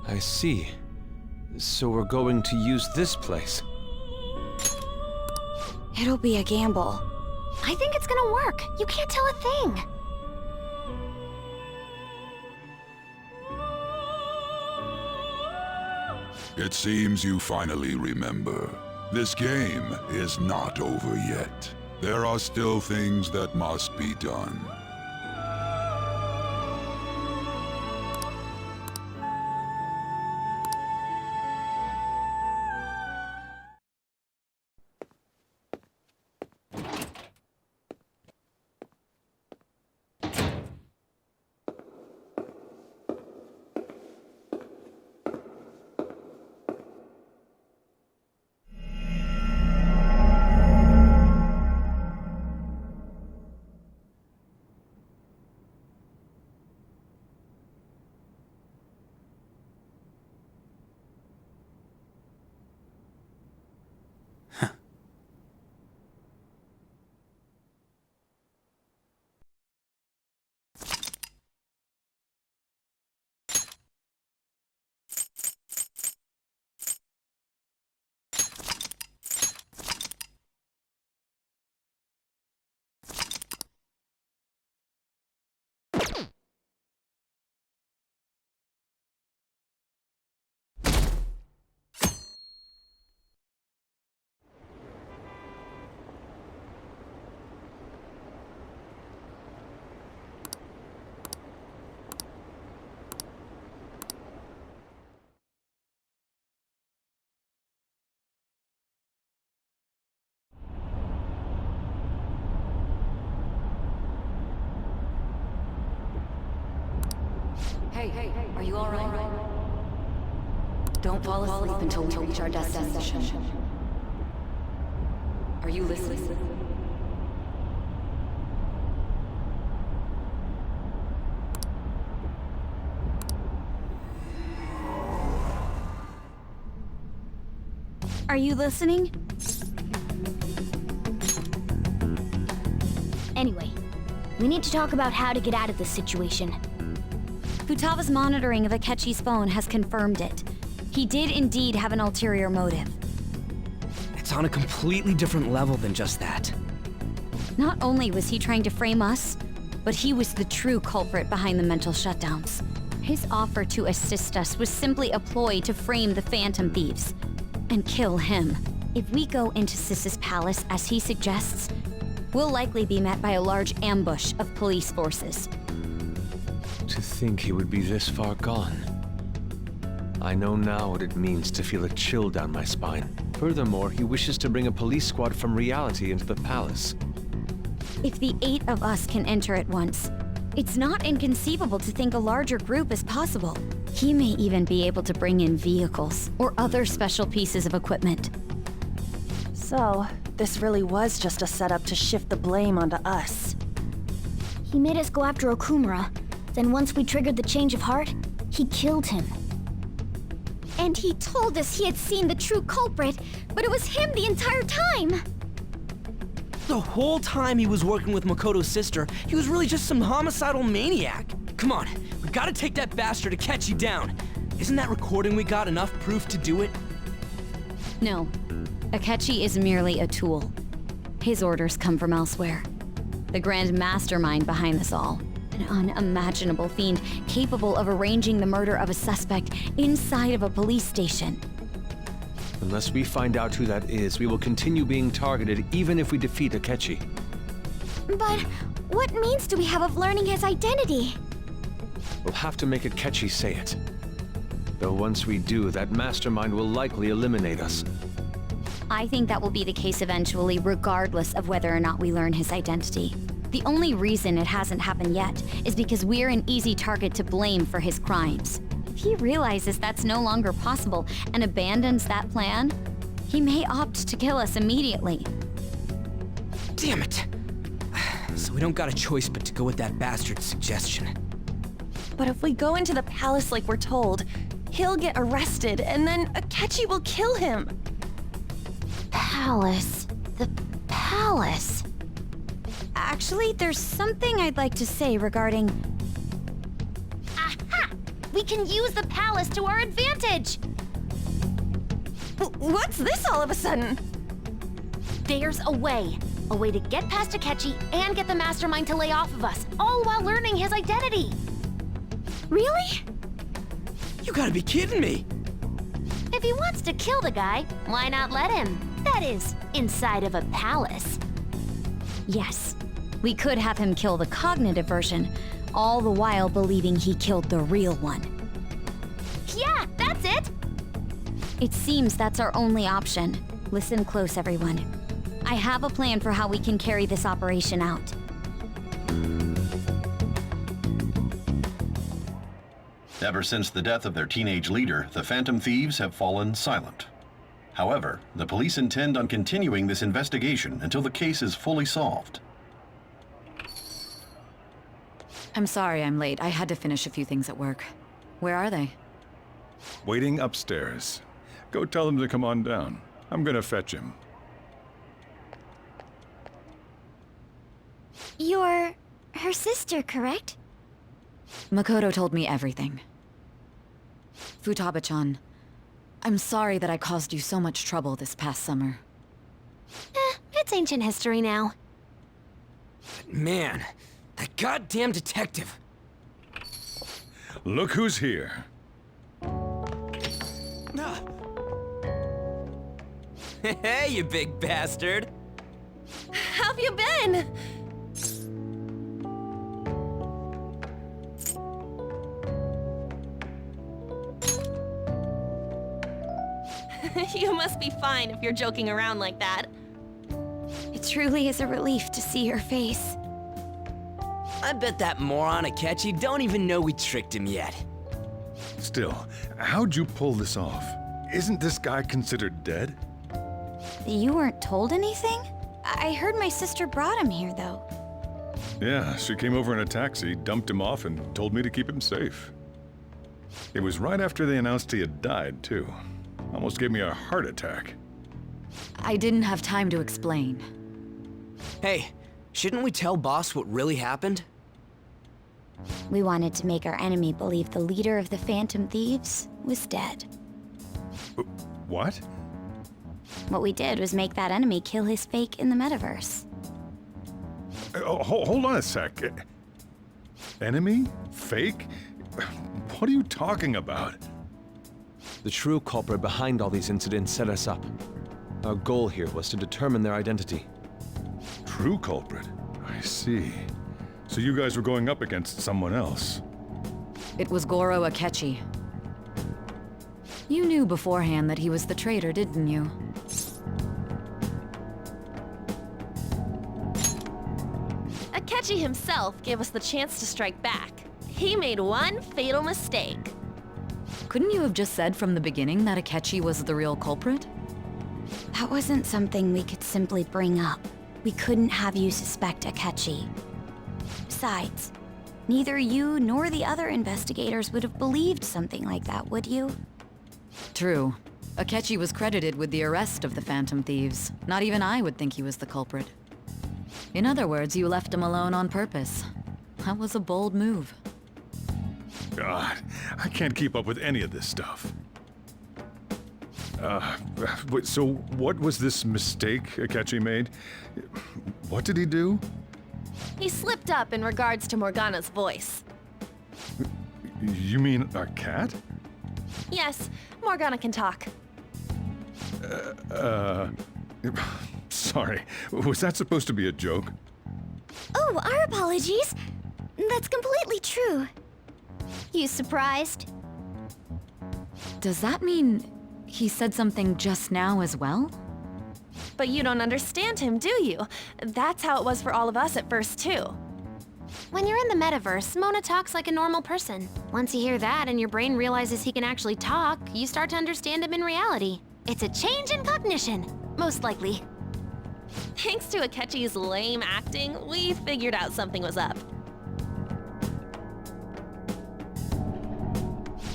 I see. So we're going to use this place. It'll be a gamble. I think it's gonna work. You can't tell a thing. It seems you finally remember. This game is not over yet. There are still things that must be done. Hey, are you alright? Don't fall asleep until we reach our destination. Are you listening? Are you listening? Anyway, we need to talk about how to get out of this situation. Futaga's monitoring of Akechi's phone has confirmed it. He did indeed have an ulterior motive. It's on a completely different level than just that. Not only was he trying to frame us, but he was the true culprit behind the mental shutdowns. His offer to assist us was simply a ploy to frame the Phantom Thieves and kill him. If we go into Sis's palace as he suggests, we'll likely be met by a large ambush of police forces. To think he would be this far gone. I know now what it means to feel a chill down my spine. Furthermore, he wishes to bring a police squad from reality into the palace. If the 8 of us can enter at once, it's not inconceivable to think a larger group is possible. He may even be able to bring in vehicles or other special pieces of equipment. So, this really was just a setup to shift the blame onto us. He made us go after Okumura. Then once we triggered the change of heart, he killed him. And he told us he had seen the true culprit, but it was him the entire time! The whole time he was working with Makoto's sister, he was really just some homicidal maniac. Come on, we gotta take that bastard Akechi down. Isn't that recording we got enough proof to do it? No, Akechi is merely a tool. His orders come from elsewhere. The grand mastermind behind this all. An unimaginable fiend capable of arranging the murder of a suspect inside of a police station. Unless we find out who that is, we will continue being targeted even if we defeat Akechi. But what means do we have of learning his identity? We'll have to make Akechi say it. Though once we do, that mastermind will likely eliminate us. I think that will be the case eventually, regardless of whether or not we learn his identity. The only reason it hasn't happened yet is because we're an easy target to blame for his crimes. If he realizes that's no longer possible and abandons that plan, he may opt to kill us immediately. Damn it! So we don't got a choice but to go with that bastard's suggestion. But if we go into the palace like we're told, he'll get arrested and then Akechi will kill him. Palace. The palace. Actually, there's something I'd like to say regarding... Aha! we can use the palace to our advantage! What's this all of a sudden? There's a way. A way to get past Akechi and get the mastermind to lay off of us, all while learning his identity. Really? You gotta be kidding me! If he wants to kill the guy, why not let him? That is, inside of a palace. Yes, we could have him kill the cognitive version, all the while believing he killed the real one. Yeah, that's it! It seems that's our only option. Listen close, everyone. I have a plan for how we can carry this operation out. Ever since the death of their teenage leader, the Phantom Thieves have fallen silent. However, the police intend on continuing this investigation until the case is fully solved. I'm sorry I'm late. I had to finish a few things at work. Where are they? Waiting upstairs. Go tell him to come on down. I'm gonna fetch him. You're her sister, correct? Makoto told me everything. Futaba-chan, I'm sorry that I caused you so much trouble this past summer. It's ancient history now. Man, that goddamn detective. Look who's here. Hey, you big bastard! How've you been? You must be fine if you're joking around like that. It truly is a relief to see your face. I bet that moron Akechi don't even know we tricked him yet. Still, how'd you pull this off? Isn't this guy considered dead? You weren't told anything? I heard my sister brought him here, though. Yeah, she came over in a taxi, dumped him off, and told me to keep him safe. It was right after they announced he had died, too. Almost gave me a heart attack. I didn't have time to explain. Hey, shouldn't we tell boss what really happened? We wanted to make our enemy believe the leader of the Phantom Thieves was dead. What? What we did was make that enemy kill his fake in the metaverse. Hold on a sec. Enemy? Fake? What are you talking about? The true culprit behind all these incidents set us up. Our goal here was to determine their identity. True culprit? I see. So you guys were going up against someone else. It was Goro Akechi. You knew beforehand that he was the traitor, didn't you? Akechi himself gave us the chance to strike back. He made one fatal mistake. Couldn't you have just said from the beginning that Akechi was the real culprit? That wasn't something we could simply bring up. We couldn't have you suspect Akechi. Besides, neither you nor the other investigators would have believed something like that, would you? True. Akechi was credited with the arrest of the Phantom Thieves. Not even I would think he was the culprit. In other words, you left him alone on purpose. That was a bold move. God, I can't keep up with any of this stuff. So what was this mistake Akechi made? What did he do? He slipped up in regards to Morgana's voice. You mean a cat? Yes, Morgana can talk. Sorry, was that supposed to be a joke? Oh, our apologies. That's completely true. You surprised? Does that mean he said something just now as well? But you don't understand him, do you? That's how it was for all of us at first, too. When you're in the metaverse, Mona talks like a normal person. Once you hear that and your brain realizes he can actually talk, you start to understand him in reality. It's a change in cognition, most likely. Thanks to Akechi's lame acting, we figured out something was up.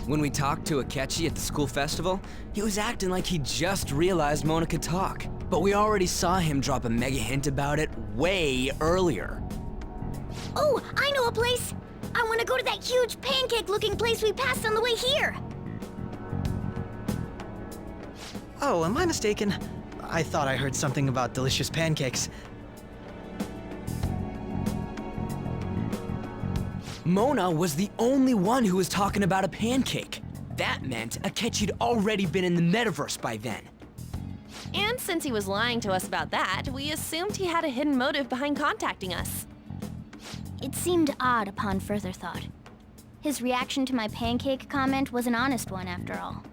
When we talked to Akechi at the school festival, he was acting like he just realized Mona could talk. But we already saw him drop a mega hint about it way earlier. Oh, I know a place! I want to go to that huge pancake-looking place we passed on the way here! Oh, am I mistaken? I thought I heard something about delicious pancakes. Mona was the only one who was talking about a pancake. That meant Akechi'd already been in the metaverse by then. And since he was lying to us about that, we assumed he had a hidden motive behind contacting us. It seemed odd upon further thought. His reaction to my pancake comment was an honest one, after all.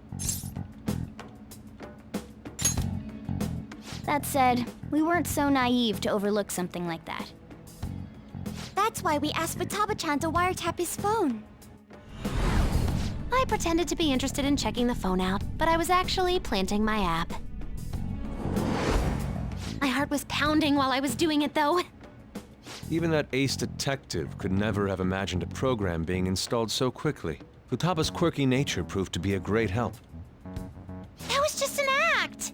That said, we weren't so naive to overlook something like that. That's why we asked Futaba-chan to wiretap his phone. I pretended to be interested in checking the phone out, but I was actually planting my app. My heart was pounding while I was doing it, though. Even that ace detective could never have imagined a program being installed so quickly. Futaba's quirky nature proved to be a great help. That was just an act!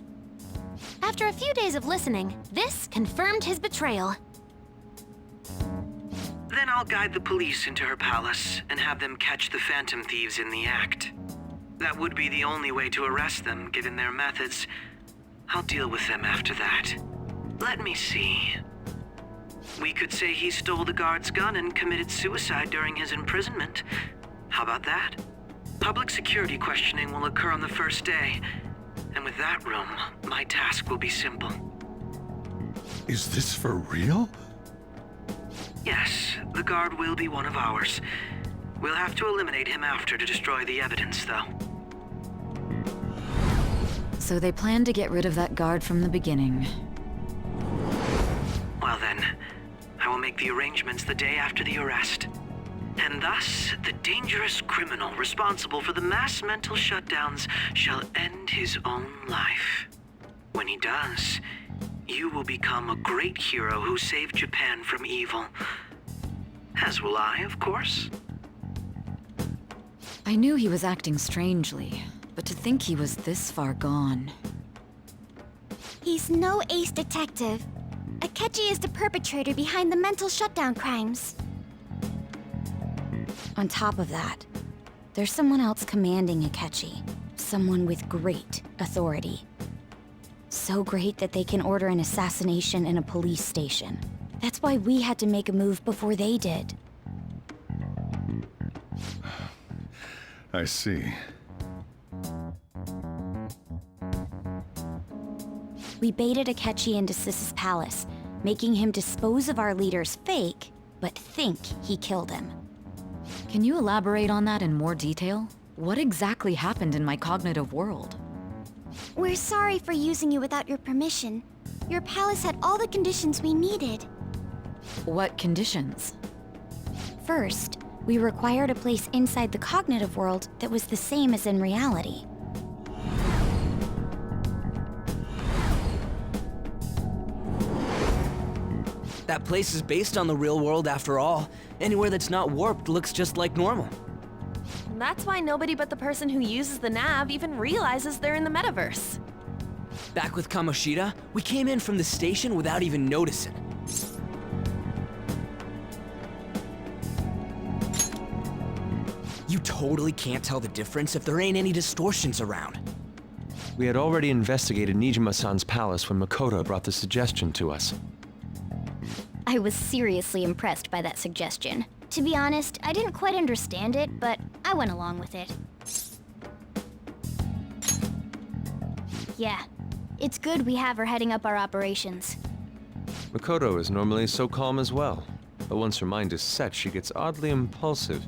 After a few days of listening, this confirmed his betrayal. Then I'll guide the police into her palace and have them catch the Phantom Thieves in the act. That would be the only way to arrest them, given their methods. I'll deal with them after that. Let me see. We could say he stole the guard's gun and committed suicide during his imprisonment. How about that? Public security questioning will occur on the first day. And with that room, my task will be simple. Is this for real? Yes, the guard will be one of ours. We'll have to eliminate him after to destroy the evidence, though. So they planned to get rid of that guard from the beginning. Well then, I will make the arrangements the day after the arrest. And thus, the dangerous criminal responsible for the mass mental shutdowns shall end his own life. When he does, you will become a great hero who saved Japan from evil. As will I, of course. I knew he was acting strangely, but to think he was this far gone. He's no ace detective. Akechi is the perpetrator behind the mental shutdown crimes. On top of that, there's someone else commanding Akechi. Someone with great authority. So great that they can order an assassination in a police station. That's why we had to make a move before they did. I see. We baited Akechi into Sis's palace, making him dispose of our leader's fake, but think he killed him. Can you elaborate on that in more detail? What exactly happened in my cognitive world? We're sorry for using you without your permission. Your palace had all the conditions we needed. What conditions? First, we required a place inside the cognitive world that was the same as in reality. That place is based on the real world after all. Anywhere that's not warped looks just like normal. That's why nobody but the person who uses the nav even realizes they're in the metaverse. Back with Kamoshida, we came in from the station without even noticing. You totally can't tell the difference if there ain't any distortions around. We had already investigated Nijima-san's palace when Makoto brought the suggestion to us. I was seriously impressed by that suggestion. To be honest, I didn't quite understand it, but I went along with it. Yeah, it's good we have her heading up our operations. Makoto is normally so calm as well, but once her mind is set, she gets oddly impulsive.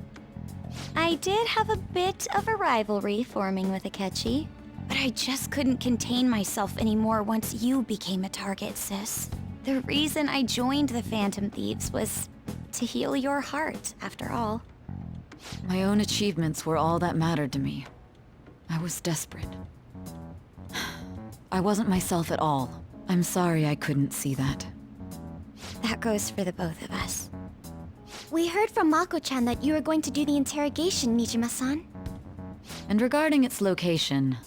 I did have a bit of a rivalry forming with Akechi, but I just couldn't contain myself anymore once you became a target, sis. The reason I joined the Phantom Thieves was to heal your heart, after all. My own achievements were all that mattered to me. I was desperate. I wasn't myself at all. I'm sorry I couldn't see that. That goes for the both of us. We heard from Mako-chan that you were going to do the interrogation, Nijima-san. And regarding its location,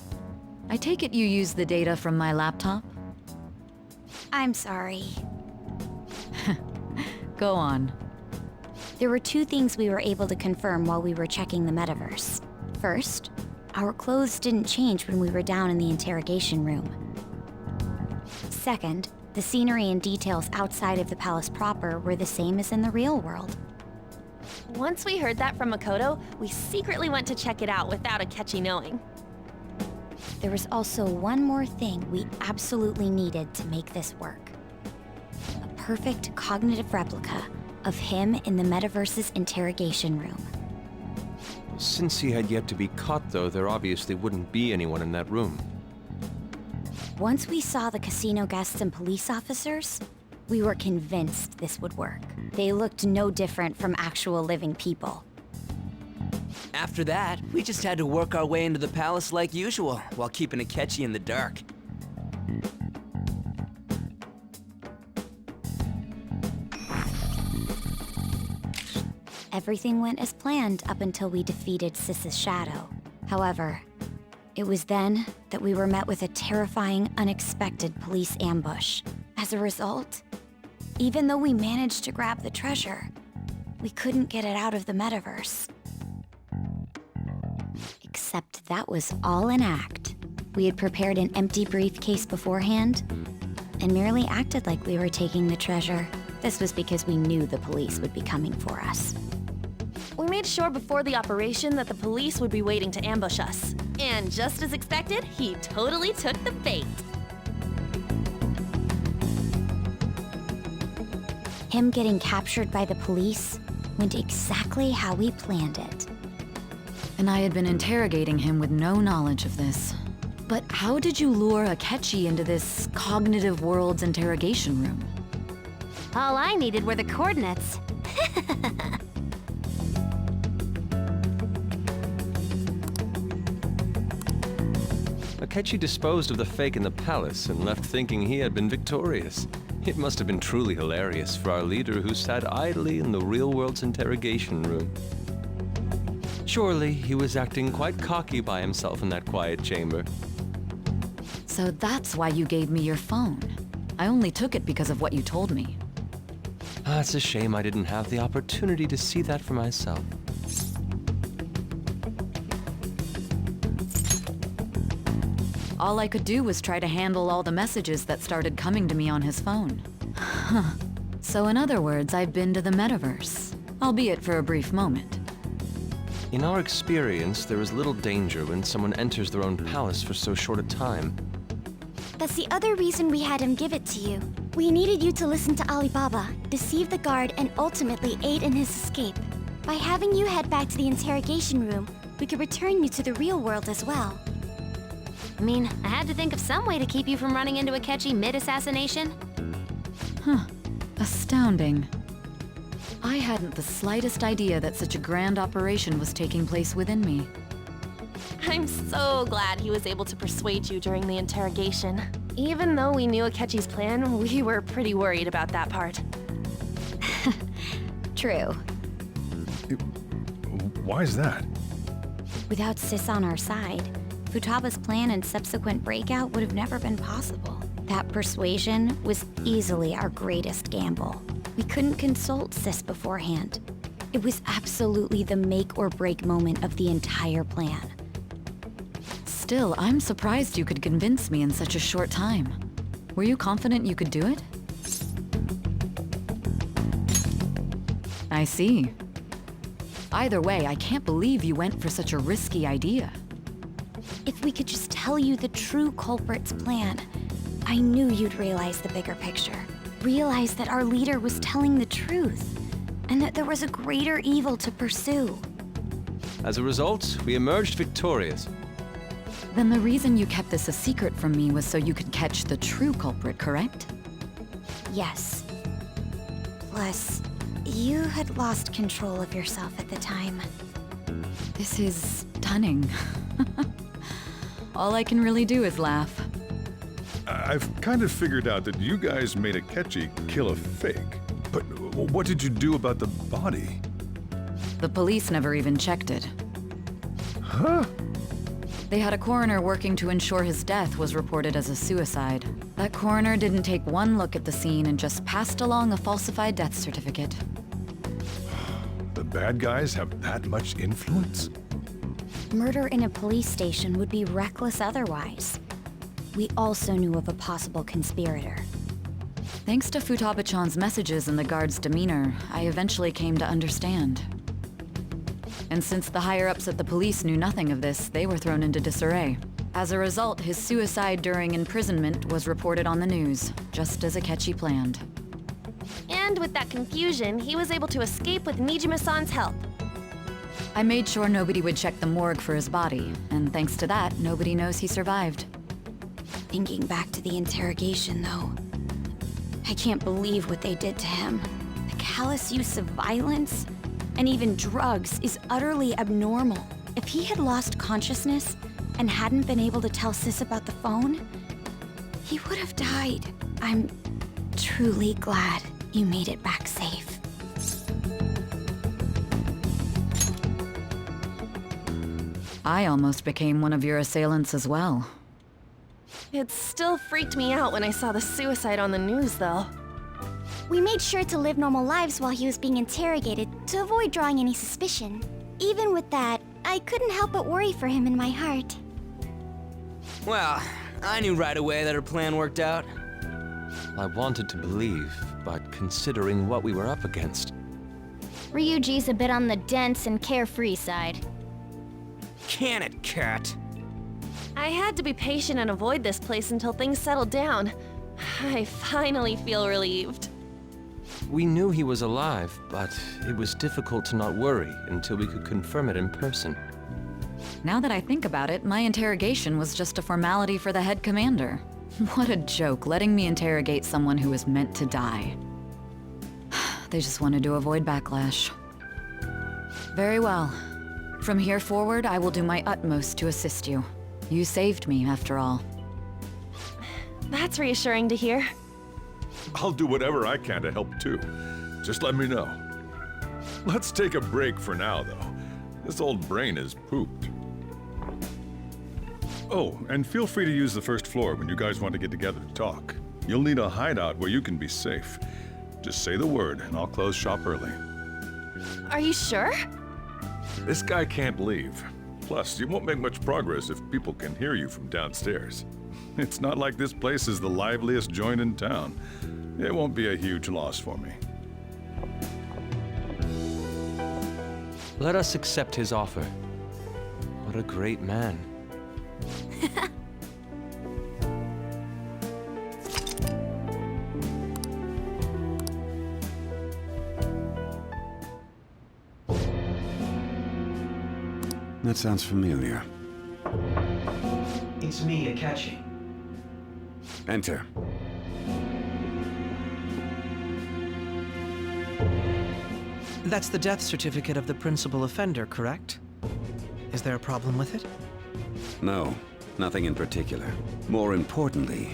I take it you used the data from my laptop? I'm sorry. Go on. There were two things we were able to confirm while we were checking the metaverse. First, our clothes didn't change when we were down in the interrogation room. Second, the scenery and details outside of the palace proper were the same as in the real world. Once we heard that from Makoto, we secretly went to check it out without Akechi knowing. There was also one more thing we absolutely needed to make this work. A perfect cognitive replica of him in the metaverse's interrogation room. Since he had yet to be caught, though, there obviously wouldn't be anyone in that room. Once we saw the casino guests and police officers, we were convinced this would work. They looked no different from actual living people. After that, we just had to work our way into the palace like usual, while keeping Akechi in the dark. Everything went as planned up until we defeated Sis's shadow. However, it was then that we were met with a terrifying, unexpected police ambush. As a result, even though we managed to grab the treasure, we couldn't get it out of the metaverse. Except that was all an act. We had prepared an empty briefcase beforehand and merely acted like we were taking the treasure. This was because we knew the police would be coming for us. We made sure before the operation that the police would be waiting to ambush us. And just as expected, he totally took the bait. Him getting captured by the police went exactly how we planned it. And I had been interrogating him with no knowledge of this. But how did you lure Akechi into this cognitive world's interrogation room? All I needed were the coordinates. Akechi disposed of the fake in the palace and left thinking he had been victorious. It must have been truly hilarious for our leader who sat idly in the real world's interrogation room. Surely he was acting quite cocky by himself in that quiet chamber. So that's why you gave me your phone. I only took it because of what you told me. It's a shame I didn't have the opportunity to see that for myself. All I could do was try to handle all the messages that started coming to me on his phone. Huh. So in other words, I've been to the metaverse, albeit for a brief moment. In our experience, there is little danger when someone enters their own palace for so short a time. That's the other reason we had him give it to you. We needed you to listen to Alibaba, deceive the guard, and ultimately aid in his escape. By having you head back to the interrogation room, we could return you to the real world as well. I mean, I had to think of some way to keep you from running into Akechi mid-assassination. Huh. Astounding. I hadn't the slightest idea that such a grand operation was taking place within me. I'm so glad he was able to persuade you during the interrogation. Even though we knew Akechi's plan, we were pretty worried about that part. True. Why is that? Without Sis on our side, Futaba's plan and subsequent breakout would have never been possible. That persuasion was easily our greatest gamble. We couldn't consult Sis beforehand. It was absolutely the make or break moment of the entire plan. Still, I'm surprised you could convince me in such a short time. Were you confident you could do it? I see. Either way, I can't believe you went for such a risky idea. If we could just tell you the true culprit's plan, I knew you'd realize the bigger picture. Realize that our leader was telling the truth, and that there was a greater evil to pursue. As a result, we emerged victorious. Then the reason you kept this a secret from me was so you could catch the true culprit, correct? Yes. Plus, you had lost control of yourself at the time. This is stunning. All I can really do is laugh. I've kind of figured out that you guys made Akechi kill a fake. But what did you do about the body? The police never even checked it. Huh? They had a coroner working to ensure his death was reported as a suicide. That coroner didn't take one look at the scene and just passed along a falsified death certificate. The bad guys have that much influence? Murder in a police station would be reckless otherwise. We also knew of a possible conspirator. Thanks to Futaba-chan's messages and the guard's demeanor, I eventually came to understand. And since the higher-ups at the police knew nothing of this, they were thrown into disarray. As a result, his suicide during imprisonment was reported on the news, just as Akechi planned. And with that confusion, he was able to escape with Nijima-san's help. I made sure nobody would check the morgue for his body, and thanks to that, nobody knows he survived. Thinking back to the interrogation, though, I can't believe what they did to him. The callous use of violence, and even drugs, is utterly abnormal. If he had lost consciousness and hadn't been able to tell Sis about the phone, he would have died. I'm truly glad you made it back safe. I almost became one of your assailants as well. It still freaked me out when I saw the suicide on the news, though. We made sure to live normal lives while he was being interrogated to avoid drawing any suspicion. Even with that, I couldn't help but worry for him in my heart. Well, I knew right away that her plan worked out. I wanted to believe, but considering what we were up against... Ryuji's a bit on the dense and carefree side. Can it, cat? I had to be patient and avoid this place until things settled down. I finally feel relieved. We knew he was alive, but it was difficult to not worry until we could confirm it in person. Now that I think about it, my interrogation was just a formality for the head commander. What a joke, letting me interrogate someone who was meant to die. They just wanted to avoid backlash. Very well. From here forward, I will do my utmost to assist you. You saved me, after all. That's reassuring to hear. I'll do whatever I can to help too. Just let me know. Let's take a break for now, though. This old brain is pooped. Oh, and feel free to use the first floor when you guys want to get together to talk. You'll need a hideout where you can be safe. Just say the word, and I'll close shop early. Are you sure? This guy can't leave. Plus, you won't make much progress if people can hear you from downstairs. It's not like this place is the liveliest joint in town. It won't be a huge loss for me. Let us accept his offer. What a great man. That sounds familiar. It's me, Akechi. Enter. That's the death certificate of the principal offender, correct? Is there a problem with it? No, nothing in particular. More importantly,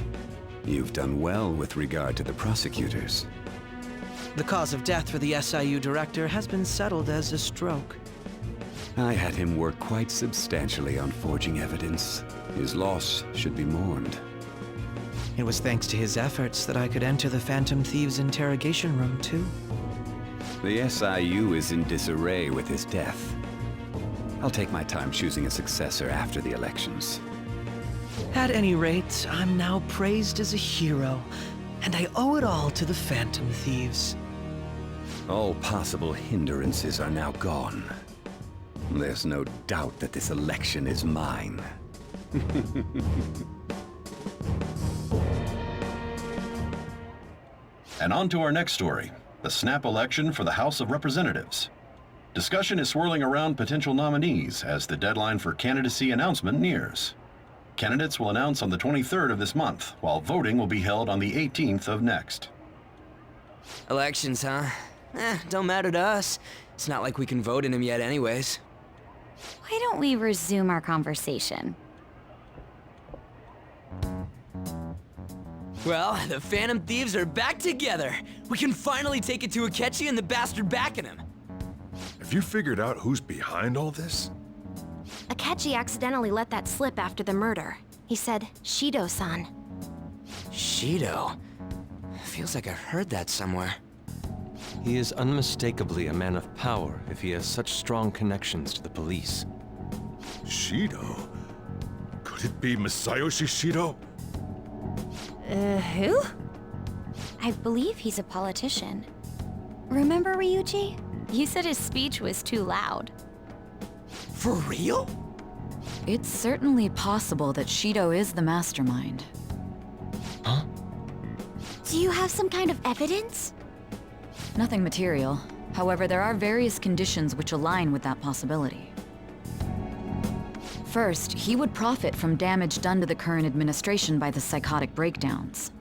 you've done well with regard to the prosecutors. The cause of death for the SIU director has been settled as a stroke. I had him work quite substantially on forging evidence. His loss should be mourned. It was thanks to his efforts that I could enter the Phantom Thieves' interrogation room, too. The SIU is in disarray with his death. I'll take my time choosing a successor after the elections. At any rate, I'm now praised as a hero, and I owe it all to the Phantom Thieves. All possible hindrances are now gone. There's no doubt that this election is mine. And on to our next story, the snap election for the House of Representatives. Discussion is swirling around potential nominees as the deadline for candidacy announcement nears. Candidates will announce on the 23rd of this month, while voting will be held on the 18th of next. Elections, huh? Don't matter to us. It's not like we can vote in them yet anyways. Why don't we resume our conversation? Well, the Phantom Thieves are back together. We can finally take it to Akechi and the bastard backing him. Have you figured out who's behind all this? Akechi accidentally let that slip after the murder. He said, Shido-san. Shido? Feels like I've heard that somewhere. He is unmistakably a man of power if he has such strong connections to the police. Shido? Could it be Masayoshi Shido? Who? I believe he's a politician. Remember, Ryuji? You said his speech was too loud. For real? It's certainly possible that Shido is the mastermind. Huh? Do you have some kind of evidence? Nothing material. However, there are various conditions which align with that possibility. First, he would profit from damage done to the current administration by the psychotic breakdowns.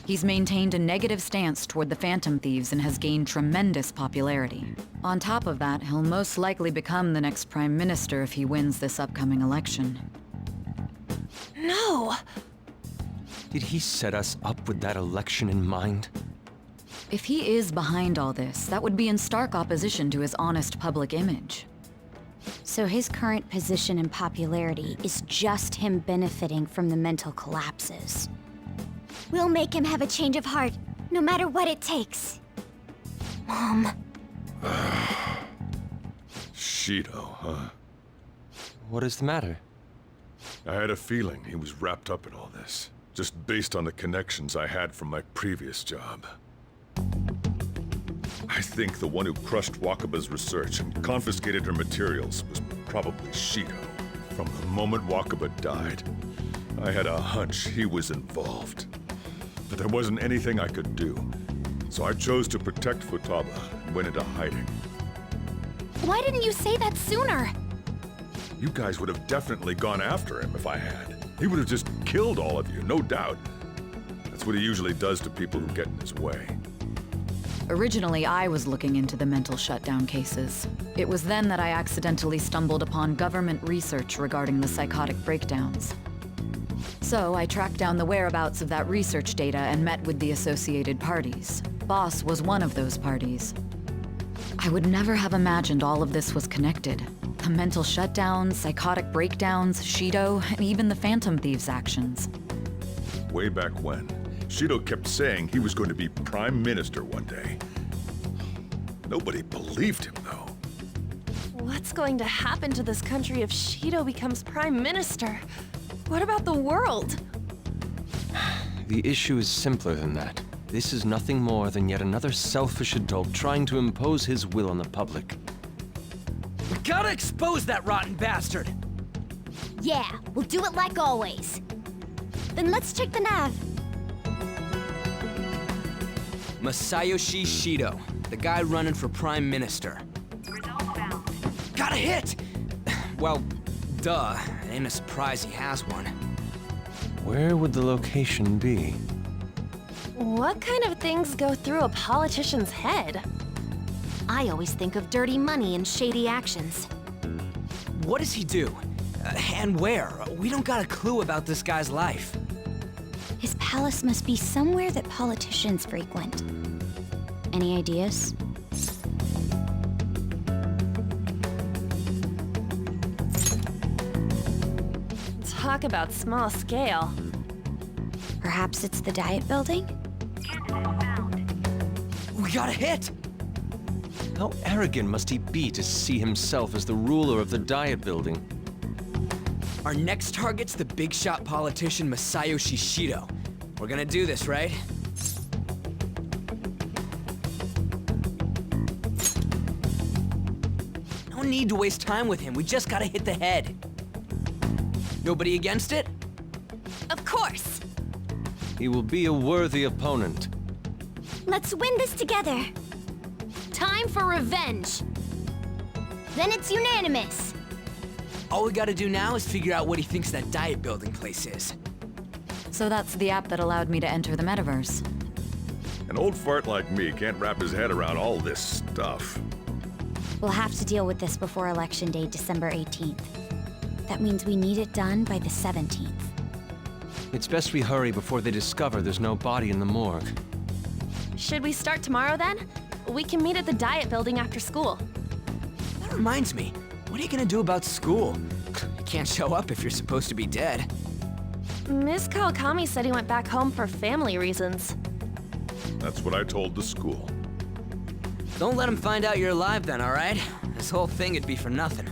He's maintained a negative stance toward the Phantom Thieves and has gained tremendous popularity. On top of that, he'll most likely become the next Prime Minister if he wins this upcoming election. No! Did he set us up with that election in mind? If he is behind all this, that would be in stark opposition to his honest public image. So his current position and popularity is just him benefiting from the mental collapses. We'll make him have a change of heart, no matter what it takes. Mom. Shido, huh? What is the matter? I had a feeling he was wrapped up in all this, just based on the connections I had from my previous job. I think the one who crushed Wakaba's research and confiscated her materials was probably Shido. From the moment Wakaba died, I had a hunch he was involved. But there wasn't anything I could do, so I chose to protect Futaba and went into hiding. Why didn't you say that sooner? You guys would have definitely gone after him if I had. He would have just killed all of you, no doubt. That's what he usually does to people who get in his way. Originally, I was looking into the mental shutdown cases. It was then that I accidentally stumbled upon government research regarding the psychotic breakdowns. So I tracked down the whereabouts of that research data and met with the associated parties. Boss was one of those parties. I would never have imagined all of this was connected. The mental shutdowns, psychotic breakdowns, Shido, and even the Phantom Thieves' actions. Way back when, Shido kept saying he was going to be Prime Minister one day. Nobody believed him, though. What's going to happen to this country if Shido becomes Prime Minister? What about the world? The issue is simpler than that. This is nothing more than yet another selfish adult trying to impose his will on the public. We gotta expose that rotten bastard! Yeah, we'll do it like always. Then let's check the nav. Masayoshi Shido, the guy running for Prime Minister. Got a hit! Well, duh. It ain't a surprise he has one. Where would the location be? What kind of things go through a politician's head? I always think of dirty money and shady actions. What does he do? And where? We don't got a clue about this guy's life. His palace must be somewhere that politicians frequent. Any ideas? Talk about small scale. Perhaps it's the Diet Building? We got a hit! How arrogant must he be to see himself as the ruler of the Diet Building? Our next target's the big shot politician Masayoshi Shido. We're gonna do this, right? No need to waste time with him. We just gotta hit the head. Nobody against it? Of course! He will be a worthy opponent. Let's win this together. Time for revenge! Then it's unanimous. All we gotta do now is figure out what he thinks that Diet Building place is. So that's the app that allowed me to enter the metaverse. An old fart like me can't wrap his head around all this stuff. We'll have to deal with this before Election Day, December 18th. That means we need it done by the 17th. It's best we hurry before they discover there's no body in the morgue. Should we start tomorrow then? We can meet at the Diet Building after school. That reminds me, what are you gonna do about school? You can't show up if you're supposed to be dead. Miss Kawakami said he went back home for family reasons. That's what I told the school. Don't let him find out you're alive then, alright? This whole thing would be for nothing.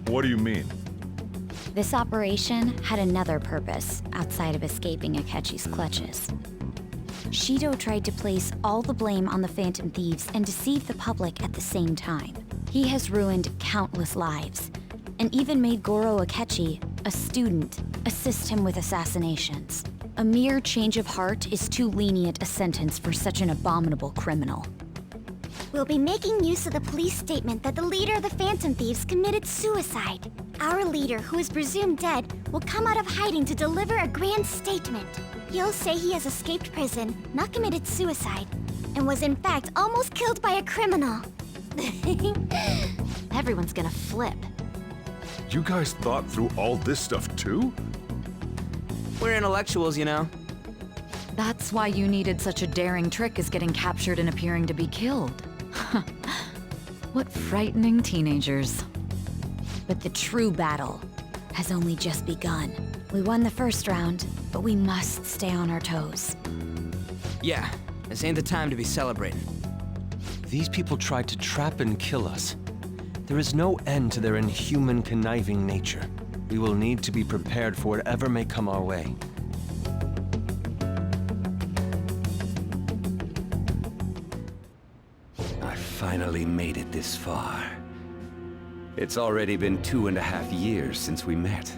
What do you mean? This operation had another purpose outside of escaping Akechi's clutches. Shido tried to place all the blame on the Phantom Thieves and deceive the public at the same time. He has ruined countless lives, and even made Goro Akechi, a student, assist him with assassinations. A mere change of heart is too lenient a sentence for such an abominable criminal. We'll be making use of the police statement that the leader of the Phantom Thieves committed suicide. Our leader, who is presumed dead, will come out of hiding to deliver a grand statement. He'll say he has escaped prison, not committed suicide, and was in fact almost killed by a criminal. Everyone's gonna flip. You guys thought through all this stuff too? We're intellectuals, you know. That's why you needed such a daring trick as getting captured and appearing to be killed. What frightening teenagers. But the true battle has only just begun. We won the first round, but we must stay on our toes. Yeah, this ain't the time to be celebrating. These people tried to trap and kill us. There is no end to their inhuman, conniving nature. We will need to be prepared for whatever may come our way. I finally made it this far. It's already been 2.5 years since we met.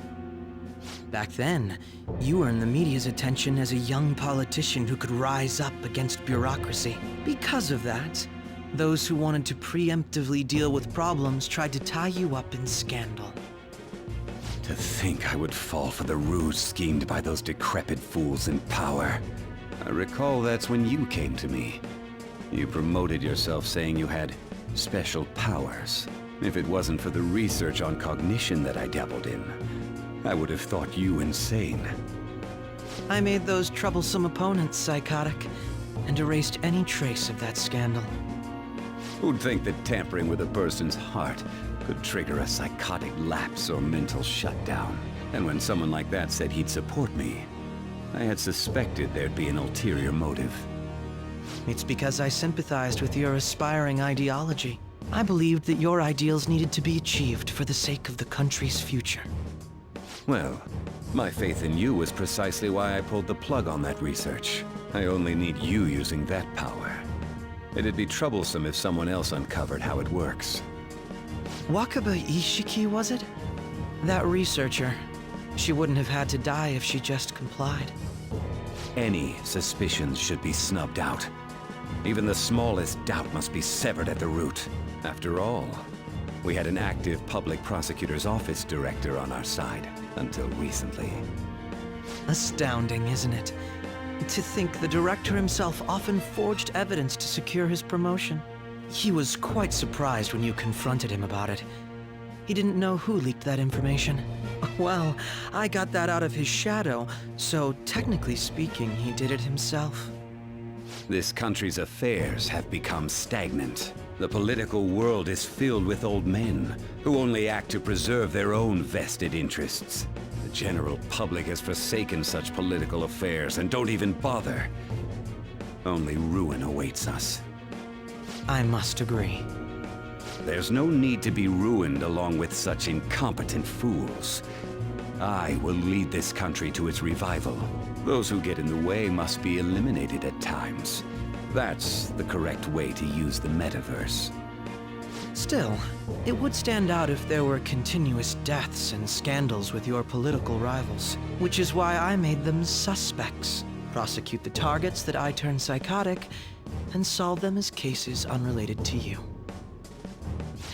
Back then, you earned the media's attention as a young politician who could rise up against bureaucracy. Because of that, those who wanted to preemptively deal with problems tried to tie you up in scandal. To think I would fall for the ruse schemed by those decrepit fools in power. I recall that's when you came to me. You promoted yourself saying you had special powers. If it wasn't for the research on cognition that I dabbled in, I would have thought you insane. I made those troublesome opponents psychotic, and erased any trace of that scandal. Who'd think that tampering with a person's heart could trigger a psychotic lapse or mental shutdown? And when someone like that said he'd support me, I had suspected there'd be an ulterior motive. It's because I sympathized with your aspiring ideology. I believed that your ideals needed to be achieved for the sake of the country's future. Well, my faith in you was precisely why I pulled the plug on that research. I only need you using that power. It'd be troublesome if someone else uncovered how it works. Wakaba Ishiki, was it? That researcher. She wouldn't have had to die if she just complied. Any suspicions should be snubbed out. Even the smallest doubt must be severed at the root. After all, we had an active public prosecutor's office director on our side, until recently. Astounding, isn't it? To think the director himself often forged evidence to secure his promotion. He was quite surprised when you confronted him about it. He didn't know who leaked that information. Well, I got that out of his shadow, so technically speaking, he did it himself. This country's affairs have become stagnant. The political world is filled with old men who only act to preserve their own vested interests. The general public has forsaken such political affairs and don't even bother. Only ruin awaits us. I must agree. There's no need to be ruined along with such incompetent fools. I will lead this country to its revival. Those who get in the way must be eliminated at times. That's the correct way to use the metaverse. Still, it would stand out if there were continuous deaths and scandals with your political rivals, which is why I made them suspects. Prosecute the targets that I turn psychotic, and solve them as cases unrelated to you.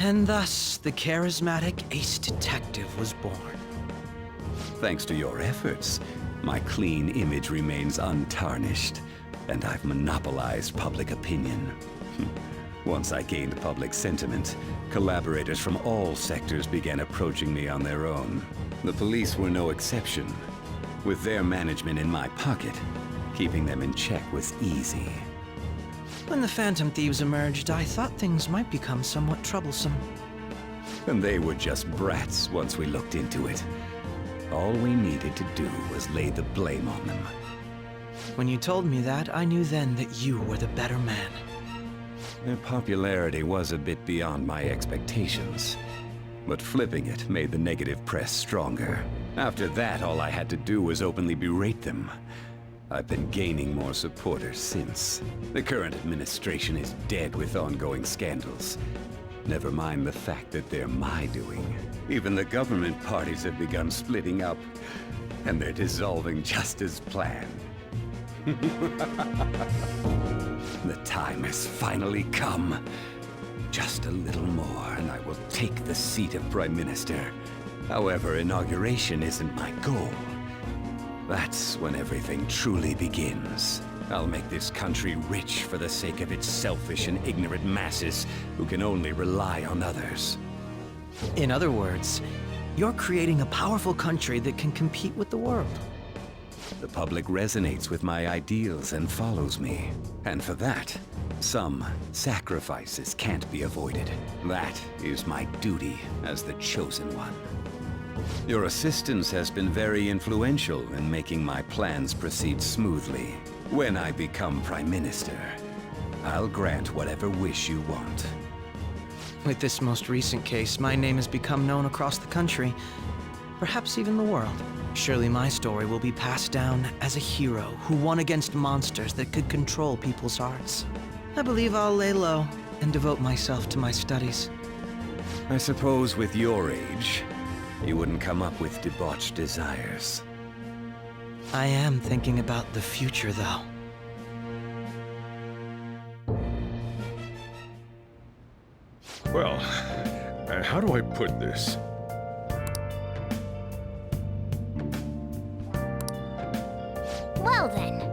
And thus, the charismatic ace detective was born. Thanks to your efforts, my clean image remains untarnished, and I've monopolized public opinion. Once I gained public sentiment, collaborators from all sectors began approaching me on their own. The police were no exception. With their management in my pocket, keeping them in check was easy. When the Phantom Thieves emerged, I thought things might become somewhat troublesome. And they were just brats once we looked into it. All we needed to do was lay the blame on them. When you told me that, I knew then that you were the better man. Their popularity was a bit beyond my expectations. But flipping it made the negative press stronger. After that, all I had to do was openly berate them. I've been gaining more supporters since. The current administration is dead with ongoing scandals. Never mind the fact that they're my doing. Even the government parties have begun splitting up, and they're dissolving just as planned. The time has finally come. Just a little more, and I will take the seat of Prime Minister. However, inauguration isn't my goal. That's when everything truly begins. I'll make this country rich for the sake of its selfish and ignorant masses who can only rely on others. In other words, you're creating a powerful country that can compete with the world. The public resonates with my ideals and follows me. And for that, some sacrifices can't be avoided. That is my duty as the Chosen One. Your assistance has been very influential in making my plans proceed smoothly. When I become Prime Minister, I'll grant whatever wish you want. With this most recent case, my name has become known across the country, perhaps even the world. Surely my story will be passed down as a hero who won against monsters that could control people's hearts. I believe I'll lay low and devote myself to my studies. I suppose with your age, you wouldn't come up with debauched desires. I am thinking about the future, though. Well, how do I put this? Well then,